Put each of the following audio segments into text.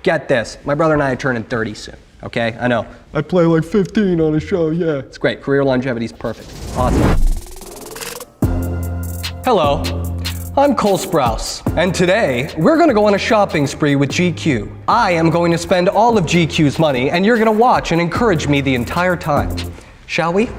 Get this, my brother and I are turning 30 soon, okay? I know. I play like 15 on a show, yeah. It's great, career longevity is perfect. Awesome. Hello, I'm Cole Sprouse, and today we're gonna go on a shopping spree with GQ. I am going to spend all of GQ's money, and you're gonna watch and encourage me the entire time. Shall we?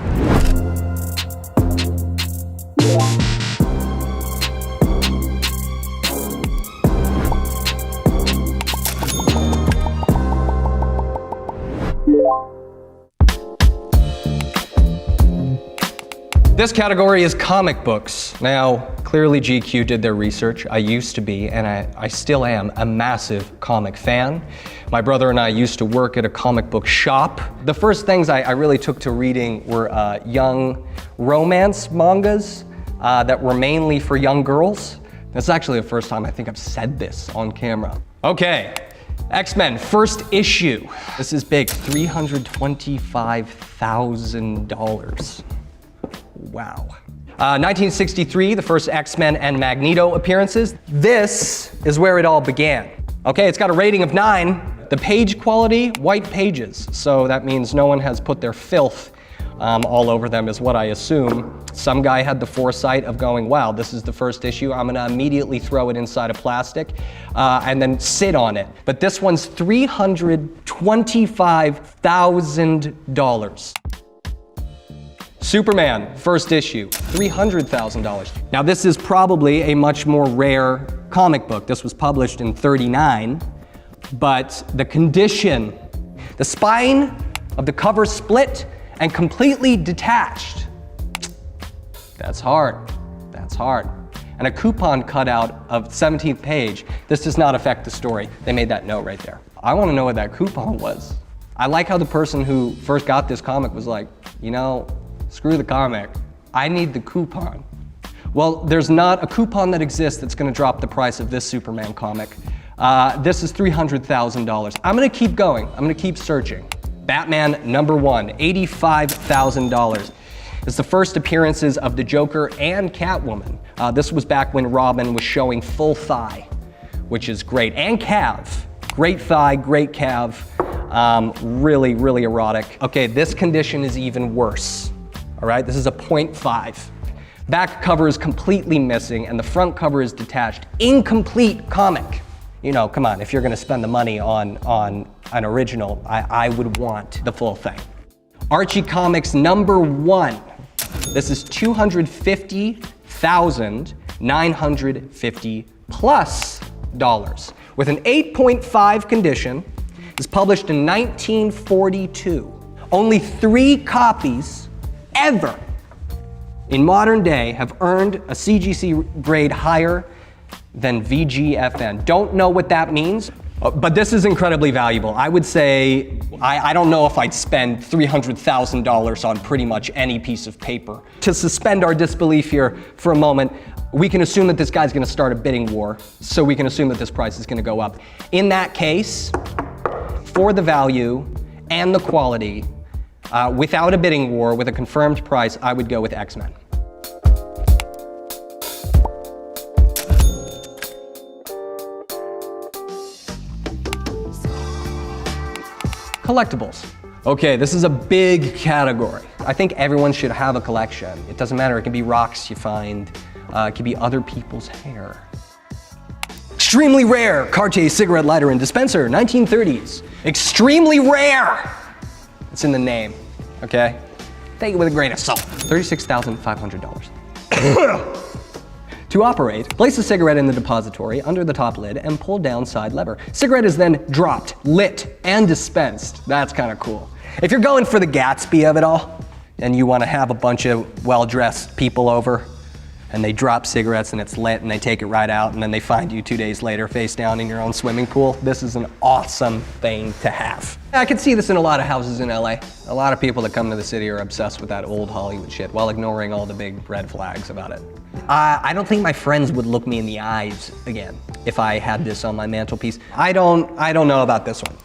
This category is comic books. Now, clearly GQ did their research. I used to be, and I still am, a massive comic fan. My brother and I used to work at a comic book shop. The first things I really took to reading were young romance mangas that were mainly for young girls. That's actually the first time I think I've said this on camera. Okay, X-Men, first issue. This is big, $325,000. Wow. 1963, the first X-Men and Magneto appearances. This is where it all began. Okay, it's got a rating of 9. The page quality, white pages. So that means no one has put their filth all over them is what I assume. Some guy had the foresight of going, wow, this is the first issue. I'm gonna immediately throw it inside of plastic and then sit on it. But this one's $325,000. Superman, first issue, $300,000. Now this is probably a much more rare comic book. This was published in '39, but the condition, the spine of the cover split and completely detached. That's hard, that's hard. And a coupon cutout of 17th page. This does not affect the story. They made that note right there. I wanna know what that coupon was. I like how the person who first got this comic was like, you know, screw the comic, I need the coupon. Well, there's not a coupon that exists that's gonna drop the price of this Superman comic. This is $300,000. I'm gonna keep going, I'm gonna keep searching. Batman #1, $85,000. It's the first appearances of the Joker and Catwoman. This was back when Robin was showing full thigh, which is great, and calf. Great thigh, great calf, really, really erotic. Okay, this condition is even worse. All right, this is a 0.5. Back cover is completely missing and the front cover is detached. Incomplete comic. You know, come on, if you're gonna spend the money on an original, I would want the full thing. Archie Comics #1. This is $250,950 plus dollars with an 8.5 condition. It's published in 1942. Only 3 copies ever in modern day have earned a CGC grade higher than VGFN. Don't know what that means, but this is incredibly valuable. I would say, I don't know if I'd spend $300,000 on pretty much any piece of paper. To suspend our disbelief here for a moment, we can assume that this guy's gonna start a bidding war, so we can assume that this price is gonna go up. In that case, for the value and the quality, without a bidding war, with a confirmed price, I would go with X-Men. Collectibles. Okay, this is a big category. I think everyone should have a collection. It doesn't matter, it can be rocks you find, it can be other people's hair. Extremely rare Cartier cigarette lighter and dispenser, 1930s. Extremely rare! It's in the name, okay? Take it with a grain of salt. $36,500. To operate, place the cigarette in the depository under the top lid and pull down side lever. Cigarette is then dropped, lit, and dispensed. That's kind of cool. If you're going for the Gatsby of it all, and you want to have a bunch of well-dressed people over, and they drop cigarettes and it's lit and they take it right out and then they find you 2 days later face down in your own swimming pool, this is an awesome thing to have. I can see this in a lot of houses in LA. A lot of people that come to the city are obsessed with that old Hollywood shit while ignoring all the big red flags about it. I don't think my friends would look me in the eyes again if I had this on my mantelpiece. I don't know about this one.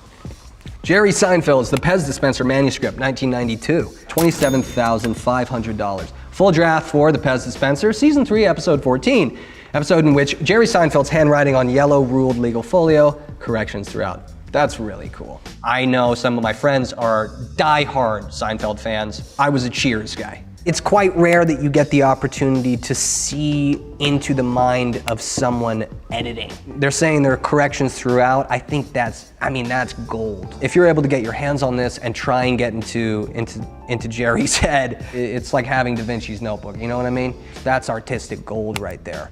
Jerry Seinfeld's The Pez Dispenser Manuscript, 1992, $27,500. Full draft for The Pez Dispenser, Season 3, Episode 14, episode in which Jerry Seinfeld's handwriting on yellow ruled legal folio, corrections throughout. That's really cool. I know some of my friends are die-hard Seinfeld fans. I was a Cheers guy. It's quite rare that you get the opportunity to see into the mind of someone editing. They're saying there are corrections throughout. I think that's gold. If you're able to get your hands on this and try and get into Jerry's head, it's like having Da Vinci's notebook, you know what I mean? That's artistic gold right there.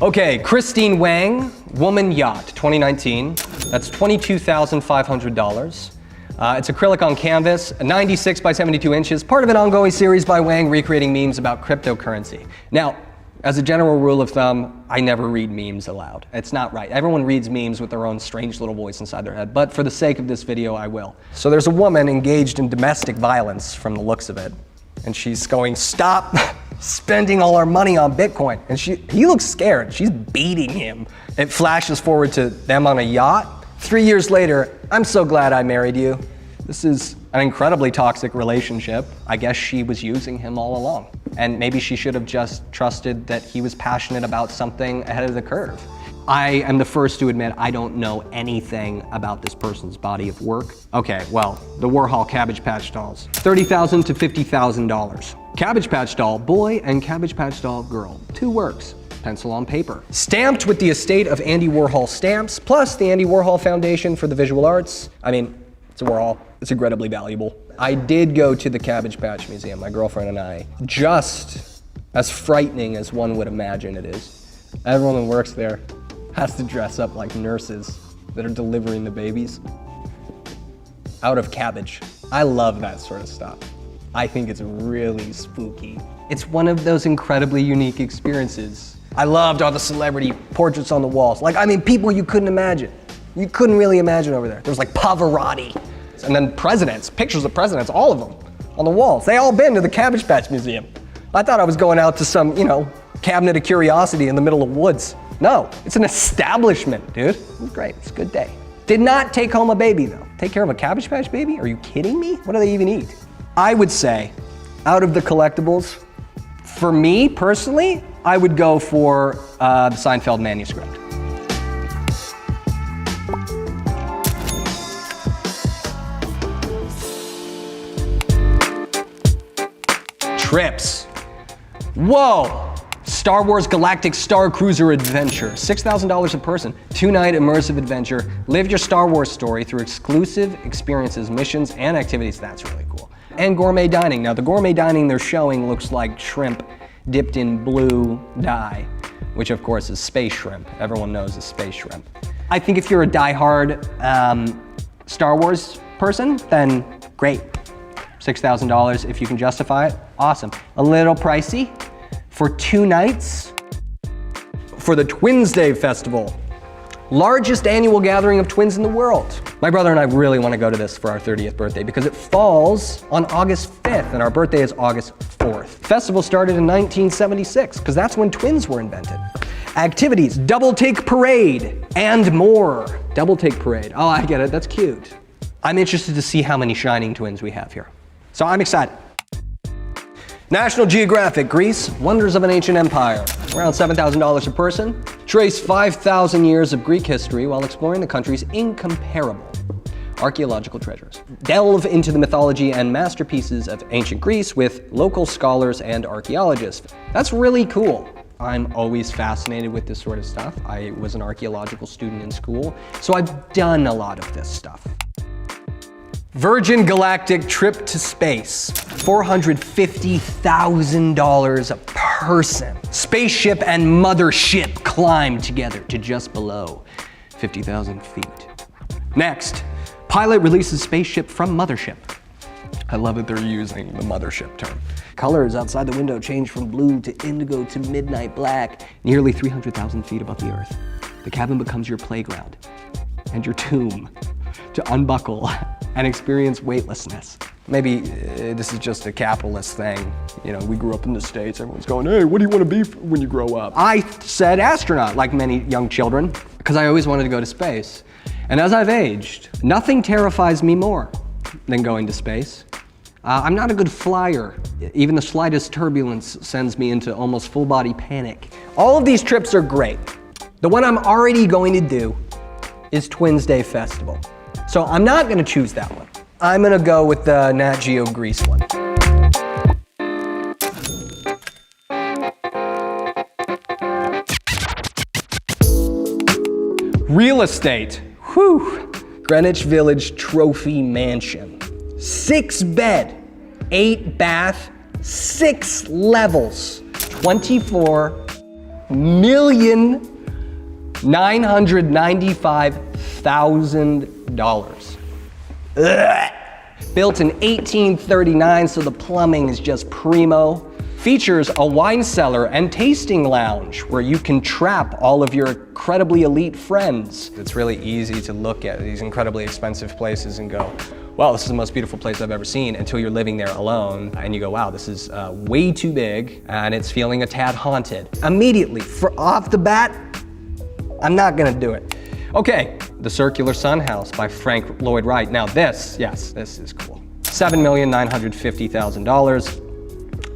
Okay, Christine Wang, Woman Yacht, 2019. That's $22,500. It's acrylic on canvas, 96 by 72 inches, part of an ongoing series by Wang recreating memes about cryptocurrency. Now, as a general rule of thumb, I never read memes aloud. It's not right. Everyone reads memes with their own strange little voice inside their head, but for the sake of this video, I will. So there's a woman engaged in domestic violence from the looks of it, and she's going, "Stop spending all our money on Bitcoin." And he looks scared. She's beating him. It flashes forward to them on a yacht. 3 years later, "I'm so glad I married you." This is an incredibly toxic relationship. I guess she was using him all along. And maybe she should have just trusted that he was passionate about something ahead of the curve. I am the first to admit I don't know anything about this person's body of work. Okay, well, the Warhol Cabbage Patch dolls. $30,000 to $50,000. Cabbage Patch doll boy and Cabbage Patch doll girl. 2 works. Pencil on paper. Stamped with the estate of Andy Warhol stamps, plus the Andy Warhol Foundation for the Visual Arts. I mean, it's a Warhol. It's incredibly valuable. I did go to the Cabbage Patch Museum, my girlfriend and I. Just as frightening as one would imagine it is. Everyone that works there has to dress up like nurses that are delivering the babies out of cabbage. I love that sort of stuff. I think it's really spooky. It's one of those incredibly unique experiences. I loved all the celebrity portraits on the walls. People you couldn't imagine. You couldn't really imagine over there. There was like Pavarotti. And then presidents, pictures of presidents, all of them on the walls. They all been to the Cabbage Patch Museum. I thought I was going out to some, cabinet of curiosity in the middle of woods. No, it's an establishment, dude. It was great, it's a good day. Did not take home a baby though. Take care of a Cabbage Patch baby? Are you kidding me? What do they even eat? I would say, out of the collectibles, for me personally, I would go for the Seinfeld manuscript. Trips. Whoa! Star Wars Galactic Star Cruiser Adventure, $6,000 a person, 2-night immersive adventure. Live your Star Wars story through exclusive experiences, missions, and activities. That's really cool. And gourmet dining. Now, the gourmet dining they're showing looks like shrimp dipped in blue dye, which of course is space shrimp. Everyone knows is space shrimp. I think if you're a die-hard Star Wars person, then great. $6,000 if you can justify it, awesome. A little pricey for 2 nights for the Twins Day Festival. Largest annual gathering of twins in the world. My brother and I really want to go to this for our 30th birthday because it falls on August 5th and our birthday is August 4th. The festival started in 1976 because that's when twins were invented. Activities, double take parade, and more. Double take parade, oh I get it, that's cute. I'm interested to see how many shining twins we have here. So I'm excited. National Geographic, Greece, Wonders of an Ancient Empire. Around $7,000 a person. Trace 5,000 years of Greek history while exploring the country's incomparable archaeological treasures. Delve into the mythology and masterpieces of ancient Greece with local scholars and archaeologists. That's really cool. I'm always fascinated with this sort of stuff. I was an archaeological student in school, so I've done a lot of this stuff. Virgin Galactic trip to space, $450,000 a person. Spaceship and mothership climb together to just below 50,000 feet. Next, pilot releases spaceship from mothership. I love that they're using the mothership term. Colors outside the window change from blue to indigo to midnight black, nearly 300,000 feet above the Earth. The cabin becomes your playground and your tomb to unbuckle and experience weightlessness. Maybe this is just a capitalist thing. We grew up in the States, everyone's going, hey, what do you want to be when you grow up? I said astronaut, like many young children, because I always wanted to go to space. And as I've aged, nothing terrifies me more than going to space. I'm not a good flyer. Even the slightest turbulence sends me into almost full body panic. All of these trips are great. The one I'm already going to do is Twins Day Festival. So I'm not gonna choose that one. I'm gonna go with the Nat Geo Grease one. Real estate. Whew. Greenwich Village Trophy Mansion. 6 bed, 8 bath, 6 levels. $24,995,000. Built in 1839, so the plumbing is just primo. Features a wine cellar and tasting lounge where you can trap all of your incredibly elite friends. It's really easy to look at these incredibly expensive places and go, wow, this is the most beautiful place I've ever seen, until you're living there alone and you go, wow, this is way too big and it's feeling a tad haunted. Immediately, off the bat, I'm not gonna do it. Okay, The Circular Sun House by Frank Lloyd Wright. Now this, yes, this is cool. $7,950,000.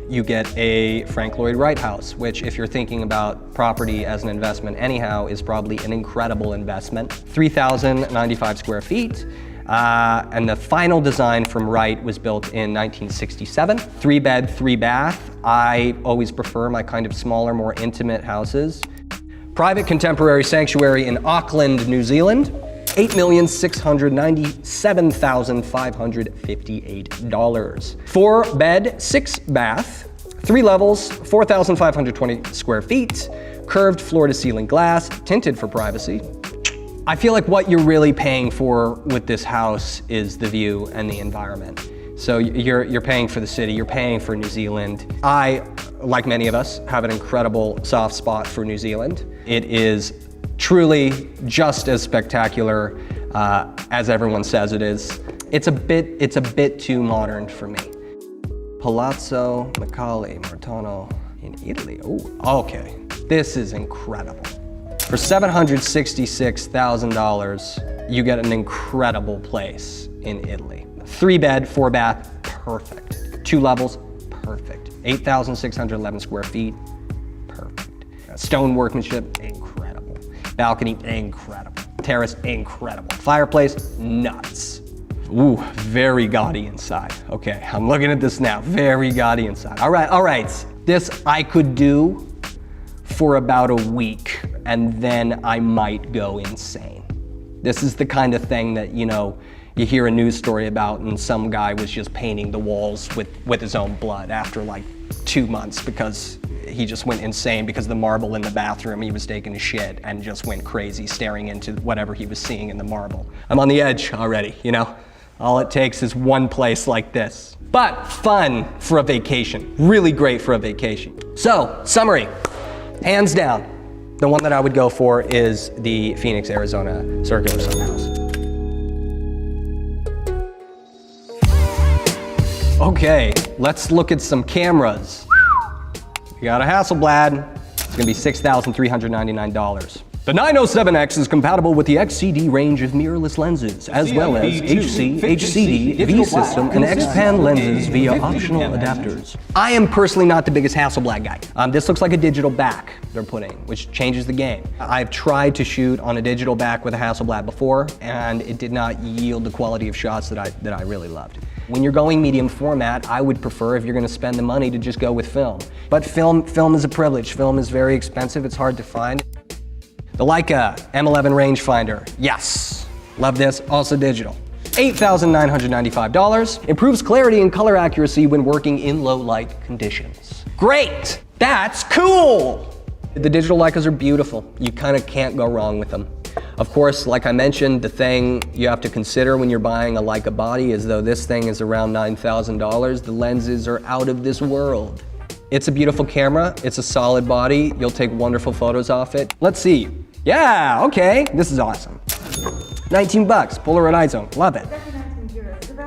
You get a Frank Lloyd Wright house, which if you're thinking about property as an investment anyhow, is probably an incredible investment. 3,095 square feet. And the final design from Wright was built in 1967. 3 bed, 3 bath. I always prefer my kind of smaller, more intimate houses. Private contemporary sanctuary in Auckland, New Zealand. $8,697,558. 4 bed, 6 bath, 3 levels, 4,520 square feet, curved floor to ceiling glass, tinted for privacy. I feel like what you're really paying for with this house is the view and the environment. So you're paying for the city, you're paying for New Zealand. I, like many of us, have an incredible soft spot for New Zealand. It is truly just as spectacular as everyone says it is. It's a bit too modern for me. Palazzo Macaulay Martano in Italy. Oh, okay. This is incredible. For $766,000, you get an incredible place in Italy. 3 bed, 4 bath, perfect. 2 levels, perfect. 8,611 square feet, perfect. Stone workmanship, incredible. Balcony, incredible. Terrace, incredible. Fireplace, nuts. Ooh, very gaudy inside. Okay, I'm looking at this now, very gaudy inside. All right. This I could do for about a week, and then I might go insane. This is the kind of thing that, you know, you hear a news story about and some guy was just painting the walls with his own blood after like 2 months because he just went insane because the marble in the bathroom, he was taking a shit and just went crazy staring into whatever he was seeing in the marble. I'm on the edge already, you know? All it takes is one place like this. But fun for a vacation, really great for a vacation. So, summary, hands down, the one that I would go for is the Phoenix, Arizona Circular Sun House. Okay, let's look at some cameras. We got a Hasselblad. It's gonna be $6,399. The 907X is compatible with the XCD range of mirrorless lenses, as well as HC, HCD, V-System, and X-Pan lenses via optional adapters. I am personally not the biggest Hasselblad guy. This looks like a digital back they're putting, which changes the game. I've tried to shoot on a digital back with a Hasselblad before, and it did not yield the quality of shots that I really loved. When you're going medium format, I would prefer, if you're gonna spend the money, to just go with film. But film is a privilege. Film is very expensive, it's hard to find. The Leica M11 rangefinder, yes, love this, also digital. $8,995, improves clarity and color accuracy when working in low light conditions. Great, that's cool. The digital Leicas are beautiful. You kind of can't go wrong with them. Of course, like I mentioned, the thing you have to consider when you're buying a Leica body is, though this thing is around $9,000, the lenses are out of this world. It's a beautiful camera, it's a solid body, you'll take wonderful photos off it. Let's see. Yeah, okay, this is awesome. 19 bucks, Polaroid iZone, love it.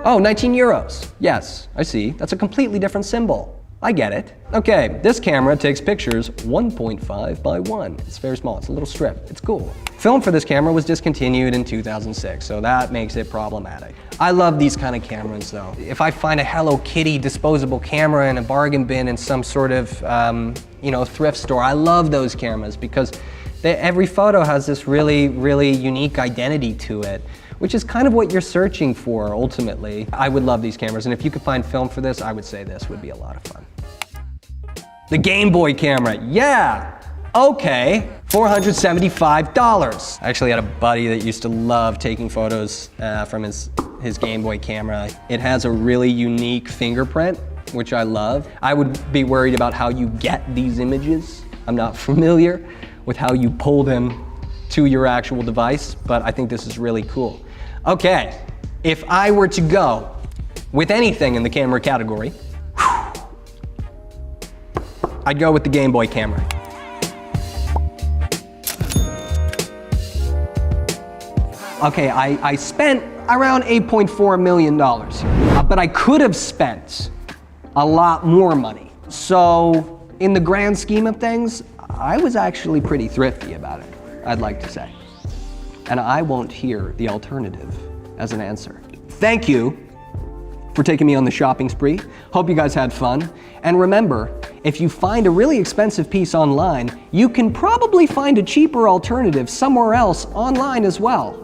Oh, 19 euros. Yes, I see. That's a completely different symbol. I get it. Okay, this camera takes pictures 1.5 by 1. It's very small, it's a little strip, it's cool. Film for this camera was discontinued in 2006, so that makes it problematic. I love these kind of cameras though. If I find a Hello Kitty disposable camera in a bargain bin in some sort of thrift store, I love those cameras because every photo has this really, really unique identity to it. which is kind of what you're searching for ultimately. I would love these cameras, and if you could find film for this, I would say this would be a lot of fun. The Game Boy camera, yeah, okay, $475. I actually had a buddy that used to love taking photos from his Game Boy camera. It has a really unique fingerprint, which I love. I would be worried about how you get these images. I'm not familiar with how you pull them to your actual device, but I think this is really cool. Okay, if I were to go with anything in the camera category, I'd go with the Game Boy camera. Okay, I spent around $8.4 million here, but I could have spent a lot more money. So in the grand scheme of things, I was actually pretty thrifty about it, I'd like to say. And I won't hear the alternative as an answer. Thank you for taking me on the shopping spree. Hope you guys had fun. And remember, if you find a really expensive piece online, you can probably find a cheaper alternative somewhere else online as well.